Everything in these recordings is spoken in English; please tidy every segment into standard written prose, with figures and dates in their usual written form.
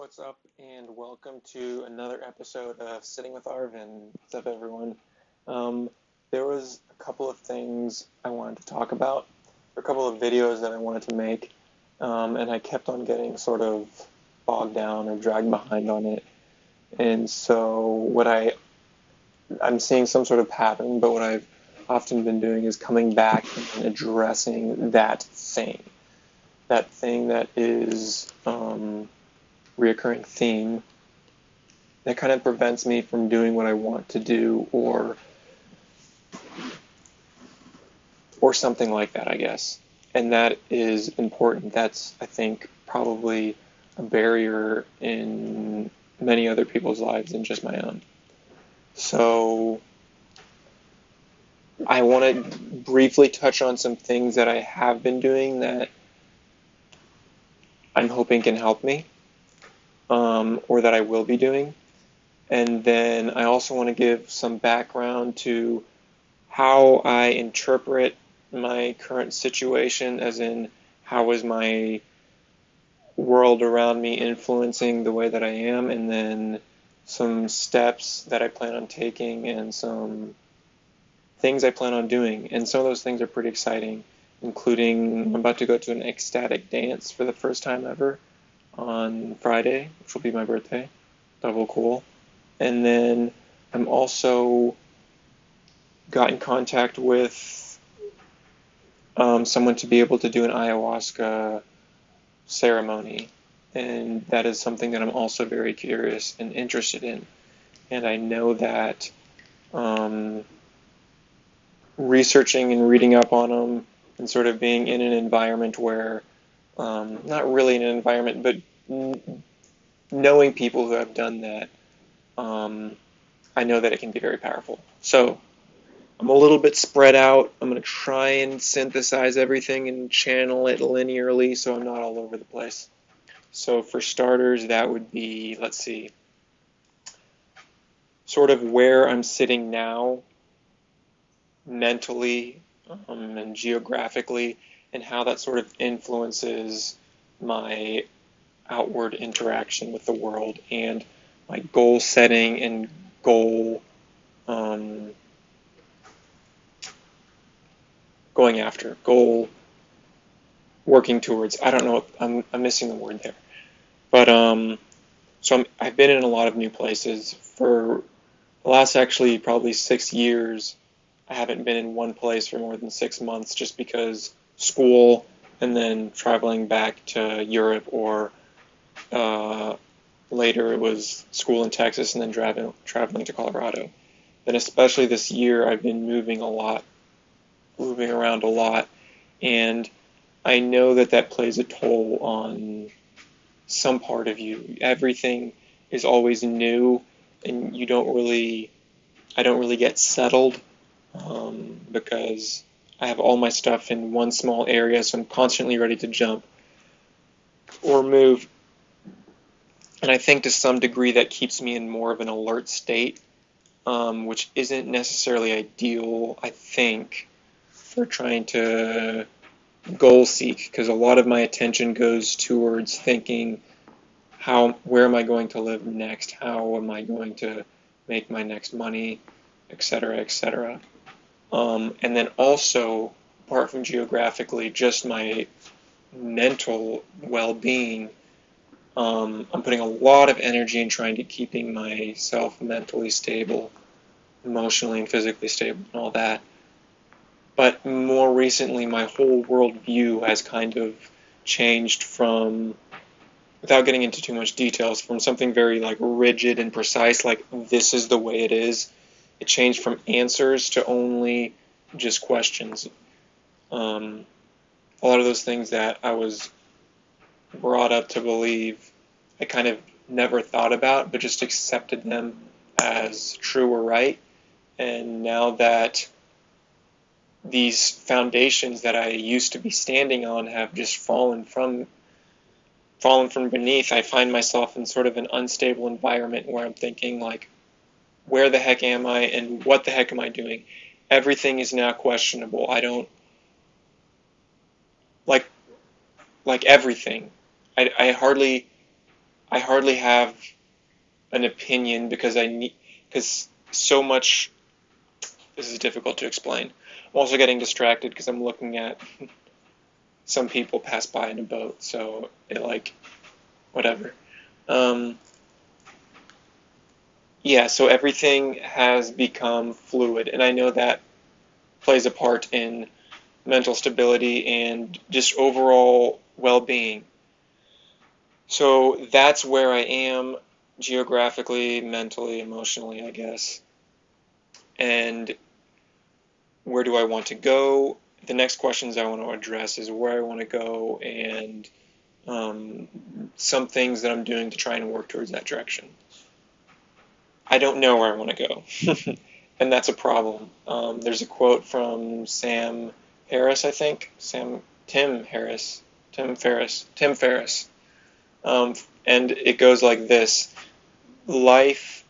What's up, and welcome to another episode of Sitting with Arvin. What's up, everyone? Um, there was a couple of things I wanted to talk about, or a couple of videos that I wanted to make, and I kept on getting sort of bogged down or dragged behind on it. And so, I'm seeing some sort of pattern, but what I've often been doing is coming back and addressing that thing that is reoccurring theme that kind of prevents me from doing what I want to do or something like that, I guess. And that is important. That's, I think, probably a barrier in many other people's lives than just my own. So I want to briefly touch on some things that I have been doing that I'm hoping can help me, or that I will be doing. And then I also want to give some background to how I interpret my current situation, as in how is my world around me influencing the way that I am, and then some steps that I plan on taking and some things I plan on doing. And some of those things are pretty exciting, including I'm about to go to an ecstatic dance for the first time ever on Friday, which will be my birthday. Double cool. And then I'm also got in contact with someone to be able to do an ayahuasca ceremony. And that is something that I'm also very curious and interested in. And I know that researching and reading up on them and sort of being in an environment where, not really in an environment, but knowing people who have done that, I know that it can be very powerful. So I'm a little bit spread out. I'm going to try and synthesize everything and channel it linearly so I'm not all over the place. So for starters, that would be, let's see, sort of where I'm sitting now mentally, and geographically, and how that sort of influences my outward interaction with the world and my goal setting and goal going after, goal working towards. I don't know. I'm missing the word there. But I've been in a lot of new places for the last actually probably 6 years. I haven't been in one place for more than 6 months just because school and then traveling back to Europe, or later it was school in Texas and then traveling to Colorado. Then especially this year I've been moving around a lot, and I know that plays a toll on some part of you. Everything is always new, and I don't really get settled, because I have all my stuff in one small area, so I'm constantly ready to jump or move. And I think to some degree that keeps me in more of an alert state, which isn't necessarily ideal, I think, for trying to goal seek, because a lot of my attention goes towards thinking, where am I going to live next? How am I going to make my next money, etc., etc. And then also, apart from geographically, just my mental well-being. I'm putting a lot of energy in trying to keeping myself mentally stable, emotionally and physically stable, and all that. But more recently, my whole worldview has kind of changed from, without getting into too much details, from something very like rigid and precise, like this is the way it is. It changed from answers to only just questions. A lot of those things that I was brought up to believe, I kind of never thought about, but just accepted them as true or right. And now that these foundations that I used to be standing on have just fallen from beneath, I find myself in sort of an unstable environment where I'm thinking, like, where the heck am I and what the heck am I doing? Everything is now questionable. I don't like everything. I I hardly have an opinion because so much. This is difficult to explain. I'm also getting distracted because I'm looking at some people pass by in a boat, so whatever. Um, yeah, so everything has become fluid, and I know that plays a part in mental stability and just overall well-being. So that's where I am geographically, mentally, emotionally, I guess. And where do I want to go? The next questions I want to address is where I want to go and some things that I'm doing to try and work towards that direction. I don't know where I want to go, and that's a problem. There's a quote from Sam Harris, I think. Tim Harris. Tim Ferriss. Tim Ferriss. And it goes like this: life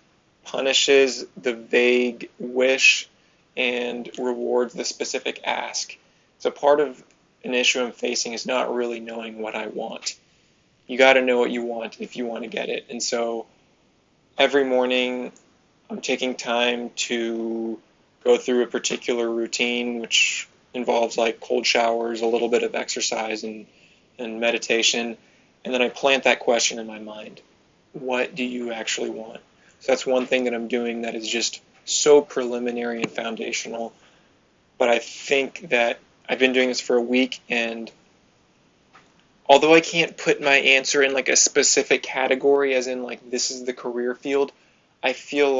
punishes the vague wish and rewards the specific ask. So part of an issue I'm facing is not really knowing what I want. You got to know what you want if you want to get it. And so every morning I'm taking time to go through a particular routine, which involves like cold showers, a little bit of exercise and meditation. And then I plant that question in my mind. What do you actually want? So that's one thing that I'm doing that is just so preliminary and foundational. But I think that I've been doing this for a week, and although I can't put my answer in like a specific category, as in like this is the career field, I feel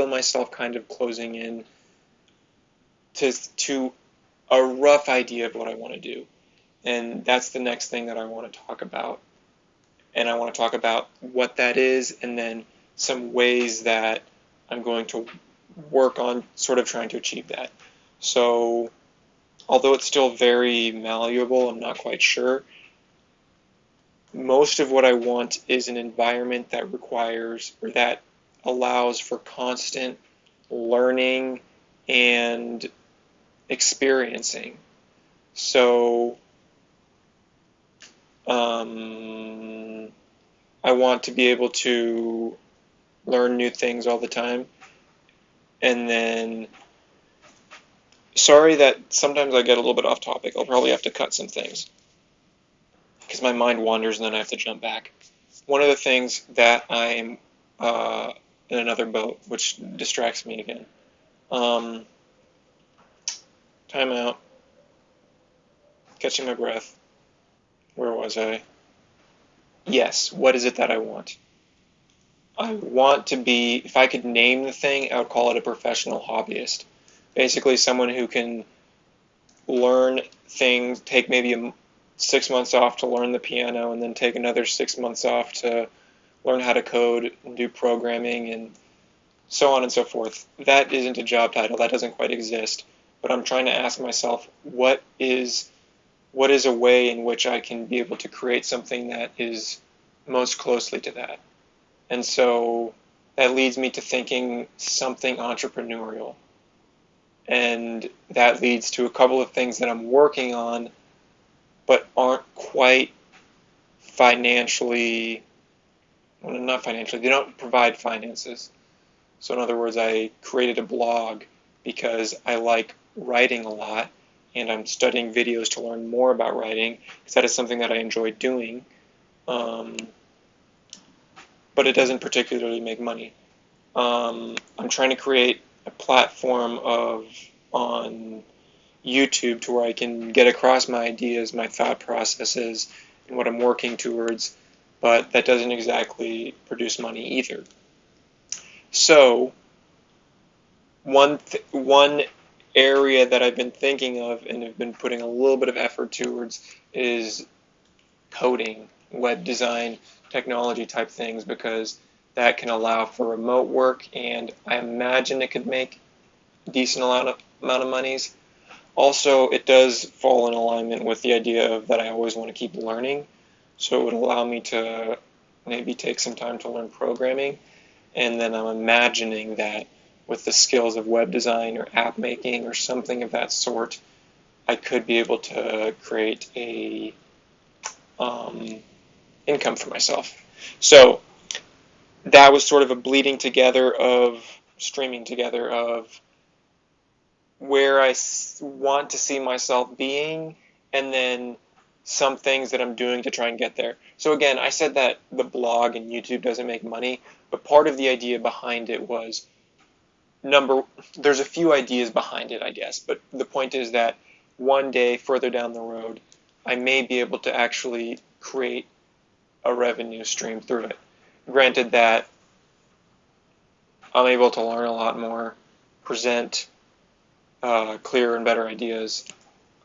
myself kind of closing in to a rough idea of what I want to do. And that's the next thing that I want to talk about. And I want to talk about what that is, and then some ways that I'm going to work on sort of trying to achieve that. So, although it's still very malleable, I'm not quite sure. Most of what I want is an environment that requires or that allows for constant learning and experiencing. So, I want to be able to learn new things all the time. And then, sorry that sometimes I get a little bit off topic. I'll probably have to cut some things because my mind wanders and then I have to jump back. One of the things that I'm in another boat, which distracts me again. Time out. Catching my breath. Where was I? Yes, what is it that I want? I want to be, if I could name the thing, I would call it a professional hobbyist. Basically, someone who can learn things, take maybe 6 months off to learn the piano, and then take another 6 months off to learn how to code and do programming and so on and so forth. That isn't a job title. That doesn't quite exist. But I'm trying to ask myself, what is a way in which I can be able to create something that is most closely to that? And so that leads me to thinking something entrepreneurial. And that leads to a couple of things that I'm working on, but aren't quite financially, well, not financially, they don't provide finances. So in other words, I created a blog because I like writing a lot, and I'm studying videos to learn more about writing, because that is something that I enjoy doing. But it doesn't particularly make money. I'm trying to create a platform on YouTube to where I can get across my ideas, my thought processes, and what I'm working towards, but that doesn't exactly produce money either. So one area that I've been thinking of and have been putting a little bit of effort towards is coding, web design, technology type things, because that can allow for remote work, and I imagine it could make a decent amount of monies. Also, it does fall in alignment with the idea of that I always want to keep learning, so it would allow me to maybe take some time to learn programming, and then I'm imagining that with the skills of web design or app making or something of that sort, I could be able to create a income for myself. So that was sort of a bleeding together of streaming together of where I want to see myself being, and then some things that I'm doing to try and get there. So again, I said that the blog and YouTube doesn't make money, but part of the idea behind it was there's a few ideas behind it, I guess, but the point is that one day further down the road, I may be able to actually create a revenue stream through it. Granted that I'm able to learn a lot more, present clearer and better ideas,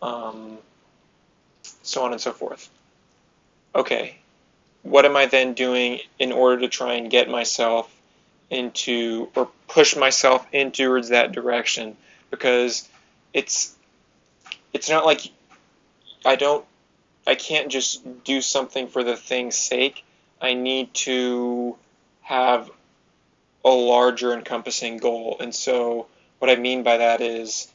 um, so on and so forth. Okay, what am I then doing in order to try and get myself into, or push myself in towards that direction? Because it's it's not like I can't just do something for the thing's sake. I need to have a larger encompassing goal. And so what I mean by that is,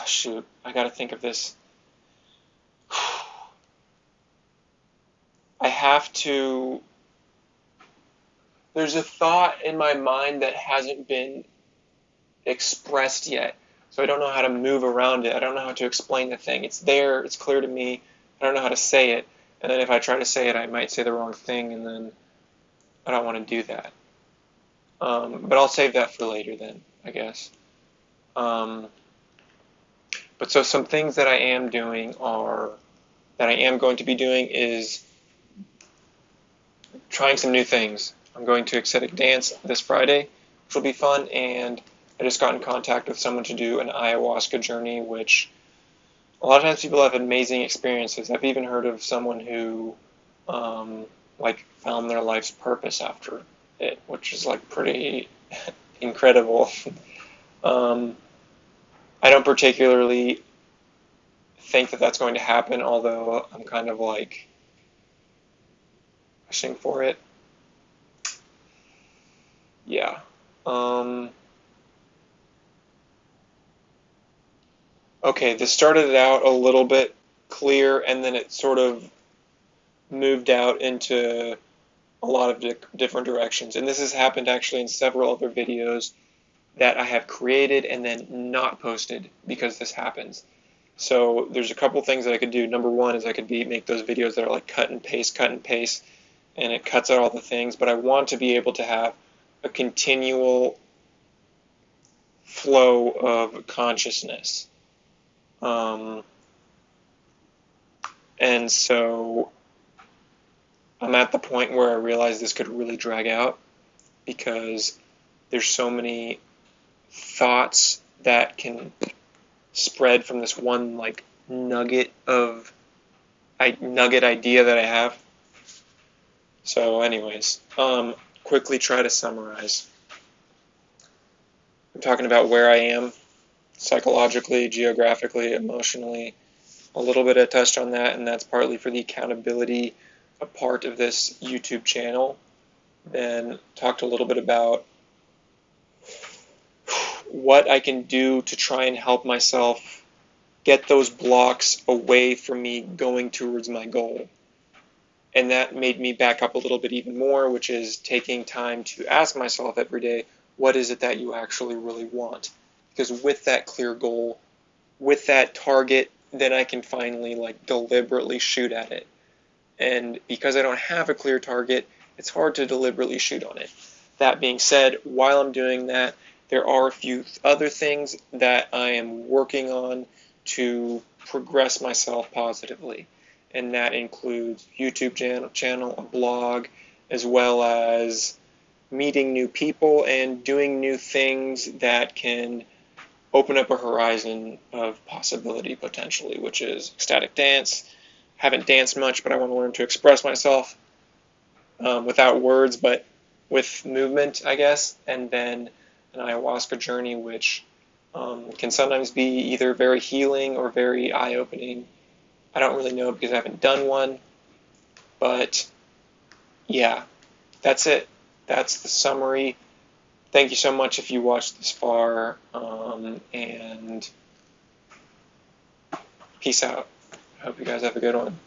shoot, I gotta think of this. I have to, there's a thought in my mind that hasn't been expressed yet. So I don't know how to move around it. I don't know how to explain the thing. It's there, it's clear to me. I don't know how to say it. And then if I try to say it, I might say the wrong thing, and then I don't want to do that. But I'll save that for later then, I guess. Um, but so some things that I am doing that I am going to be doing is trying some new things. I'm going to Ecstatic Dance this Friday, which will be fun, and I just got in contact with someone to do an ayahuasca journey, which a lot of times people have amazing experiences. I've even heard of someone who found their life's purpose after it, which is like pretty incredible. um, I don't particularly think that that's going to happen, although I'm kind of like pushing for it. Yeah. Okay, this started out a little bit clear, and then it sort of moved out into a lot of different directions. And this has happened actually in several other videos that I have created and then not posted because this happens. So there's a couple things that I could do. Number one is I could make those videos that are like cut and paste, and it cuts out all the things. But I want to be able to have a continual flow of consciousness. And so I'm at the point where I realize this could really drag out because there's so many thoughts that can spread from this one like nugget idea that I have. So anyways, quickly try to summarize. I'm talking about where I am psychologically, geographically, emotionally. A little bit I touched on that, and that's partly for the accountability a part of this YouTube channel. Then talked a little bit about what I can do to try and help myself get those blocks away from me going towards my goal. And that made me back up a little bit even more, which is taking time to ask myself every day, what is it that you actually really want? Because with that clear goal, with that target, then I can finally like deliberately shoot at it. And because I don't have a clear target, it's hard to deliberately shoot on it. That being said, while I'm doing that, there are a few other things that I am working on to progress myself positively. And that includes YouTube channel, a blog, as well as meeting new people and doing new things that can open up a horizon of possibility potentially, which is ecstatic dance. Haven't danced much, but I want to learn to express myself without words, but with movement, I guess. And then an ayahuasca journey, which can sometimes be either very healing or very eye-opening. I don't really know because I haven't done one, but yeah, that's it. That's the summary. Thank you so much if you watched this far, and peace out. I hope you guys have a good one.